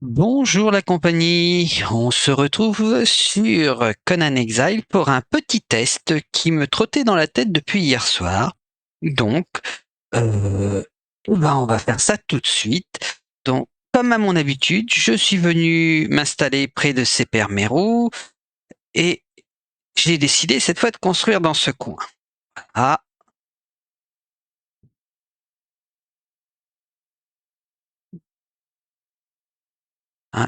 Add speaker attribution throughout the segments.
Speaker 1: Bonjour la compagnie, on se retrouve sur Conan Exile pour un petit test qui me trottait dans la tête depuis hier soir. Donc, euh, on va faire ça tout de suite. Donc, comme à mon habitude, je suis venu m'installer près de Seper Meru et j'ai décidé cette fois de construire dans ce coin. Ah, hein,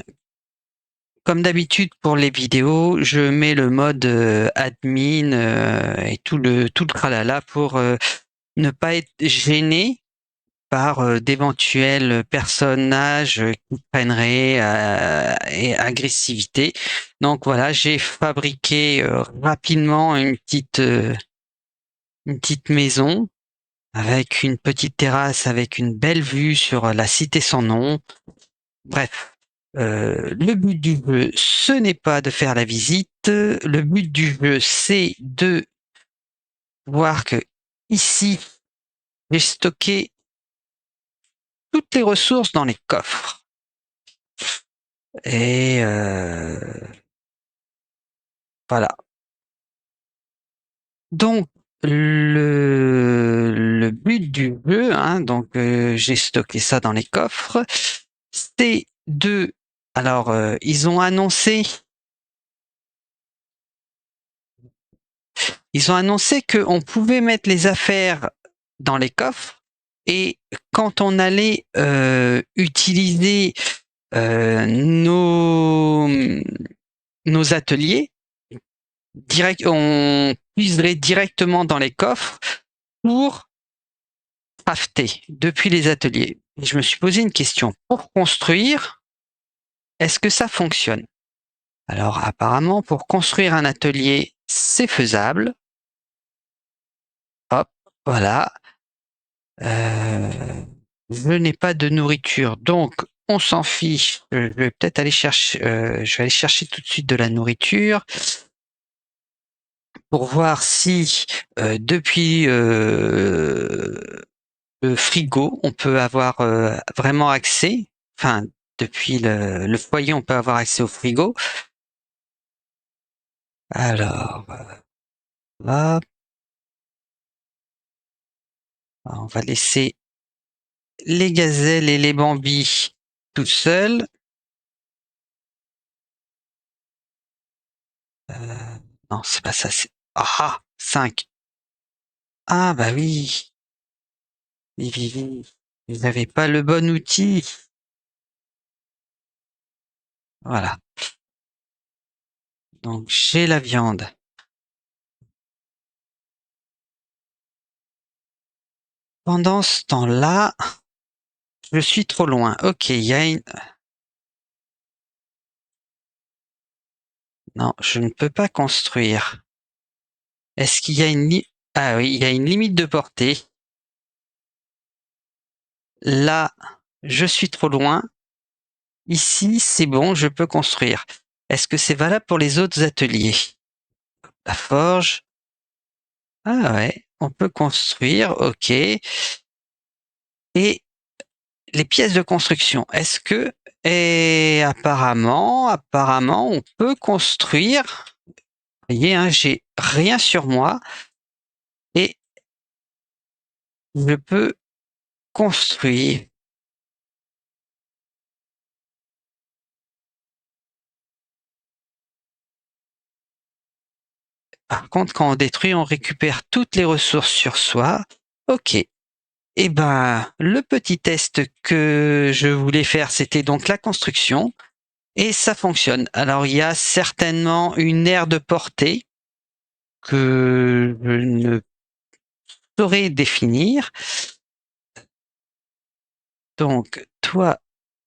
Speaker 1: comme d'habitude pour les vidéos, je mets le mode admin et tout le tralala pour ne pas être gêné par d'éventuels personnages qui prenneraient et agressivité. Donc voilà, j'ai fabriqué rapidement une petite maison avec une petite terrasse avec une belle vue sur la cité sans nom. Bref, le but du jeu, ce n'est pas de faire la visite. Le but du jeu, c'est de voir que ici, j'ai stocké toutes les ressources dans les coffres. Et voilà. Donc le but du jeu, hein, donc j'ai stocké ça dans les coffres, c'est de. Alors ils ont annoncé qu'on pouvait mettre les affaires dans les coffres et quand on allait utiliser nos ateliers, on puiserait directement dans les coffres pour crafter depuis les ateliers. Et je me suis posé une question. Pour construire, est-ce que ça fonctionne? Alors apparemment, pour construire un atelier, c'est faisable. Hop, voilà. Euh, je n'ai pas de nourriture, donc on s'en fiche. Je vais peut-être aller chercher. Je vais aller chercher tout de suite de la nourriture pour voir si depuis le frigo, on peut avoir vraiment accès. Enfin, depuis le foyer, on peut avoir accès au frigo. Alors, là, on va laisser les gazelles et les bambis tout seuls. Non, c'est pas ça. Ah, 5. Ah, bah oui. Oui, oui, oui. Vous n'avez pas le bon outil. Voilà. Donc, j'ai la viande. Pendant ce temps-là, je suis trop loin. Ok, il y a une... Non, je ne peux pas construire. Est-ce qu'il y a Ah oui, il y a une limite de portée. Là, je suis trop loin. Ici, c'est bon, je peux construire. Est-ce que c'est valable pour les autres ateliers? La forge. Ah ouais, on peut construire, ok. Et les pièces de construction, est-ce que... Et apparemment, on peut construire. Vous voyez, hein, j'ai rien sur moi et je peux construire. Par contre, quand on détruit, on récupère toutes les ressources sur soi. Ok. Eh ben, le petit test que je voulais faire, c'était donc la construction. Et ça fonctionne. Alors, il y a certainement une aire de portée que je ne saurais définir. Donc, toi,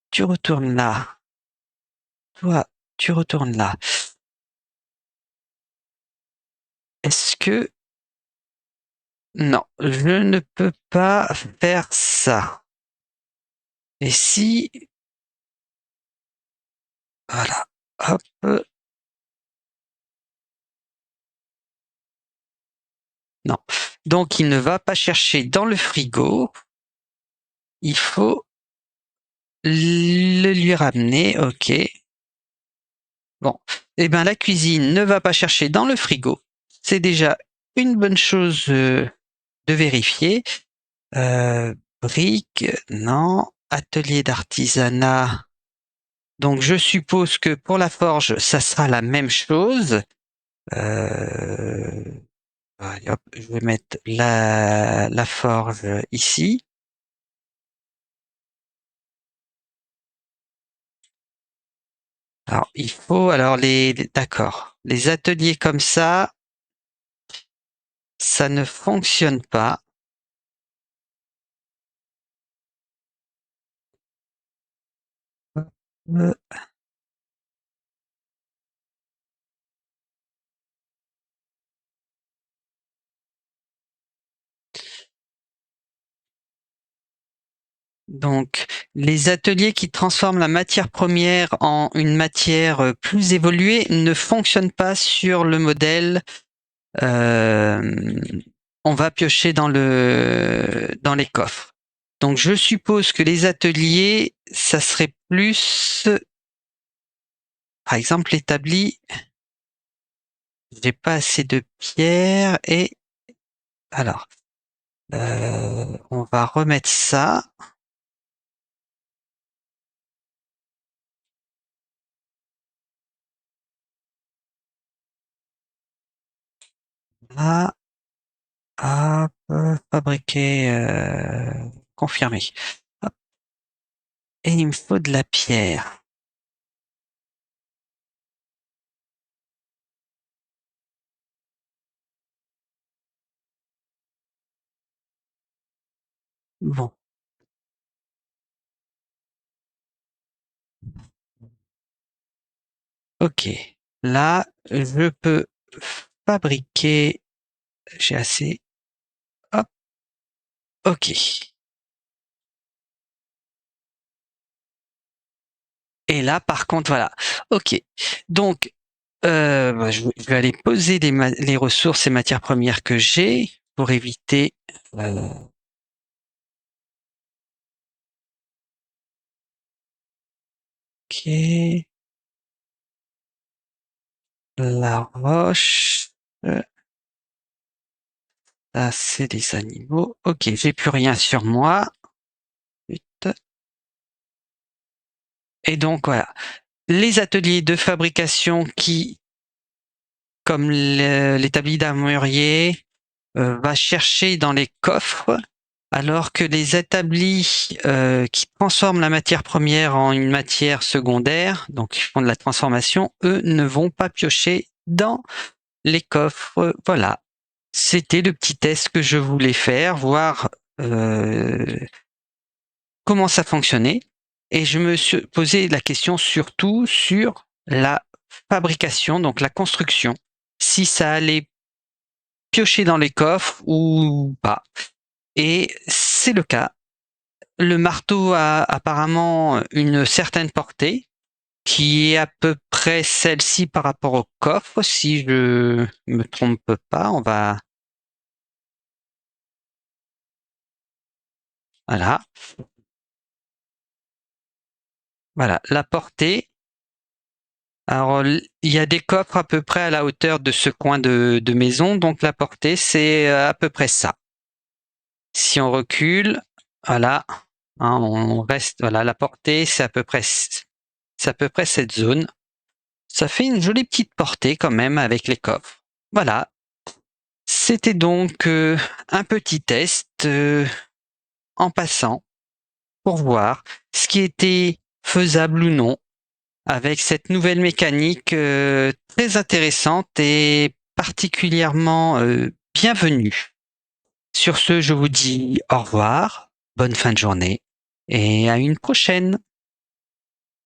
Speaker 1: tu retournes là. Toi, tu retournes là. Est-ce que... Non, je ne peux pas faire ça. Et si... Voilà. Hop. Non. Donc, il ne va pas chercher dans le frigo. Il faut le lui ramener, ok. Bon, eh ben la cuisine ne va pas chercher dans le frigo. C'est déjà une bonne chose de vérifier. Briques, non. Atelier d'artisanat. Donc je suppose que pour la forge, ça sera la même chose. Euh, allez, hop, je vais mettre la forge ici. Alors il faut alors d'accord. Les ateliers comme ça ne fonctionne pas. Euh, Donc, les ateliers qui transforment la matière première en une matière plus évoluée ne fonctionnent pas sur le modèle. Euh, on va piocher dans les coffres. Donc, je suppose que les ateliers, ça serait plus, par exemple, l'établi. J'ai pas assez de pierres et alors, on va remettre ça là. Hop, fabriquer, confirmer. Hop, et il me faut de la pierre. Bon, ok. Là, je peux fabriquer. J'ai assez. Hop, ok. Et là, par contre, voilà. Ok. Donc, bah, je vais aller poser les ressources et matières premières que j'ai pour éviter. euh, ok. La roche. Là, c'est des animaux. Ok, j'ai plus rien sur moi. Vite. Et donc voilà, les ateliers de fabrication qui, comme l'établi d'armurier, va chercher dans les coffres, alors que les établis qui transforment la matière première en une matière secondaire, donc qui font de la transformation, eux ne vont pas piocher dans les coffres. Voilà, c'était le petit test que je voulais faire, voir euh, comment ça fonctionnait. Et je me suis posé la question surtout sur la fabrication, donc la construction, si ça allait piocher dans les coffres ou pas. Et c'est le cas. Le marteau a apparemment une certaine portée, qui est à peu près celle-ci par rapport au coffre, si je me trompe pas. On va, voilà, voilà, la portée. Alors, il y a des coffres à peu près à la hauteur de ce coin de maison, donc la portée, c'est à peu près ça. Si on recule, voilà, hein, on reste, voilà, la portée, c'est à peu près cette zone. Ça fait une jolie petite portée quand même avec les coffres. Voilà. C'était donc un petit test en passant pour voir ce qui était faisable ou non avec cette nouvelle mécanique très intéressante et particulièrement bienvenue. Sur ce, je vous dis au revoir, bonne fin de journée et à une prochaine.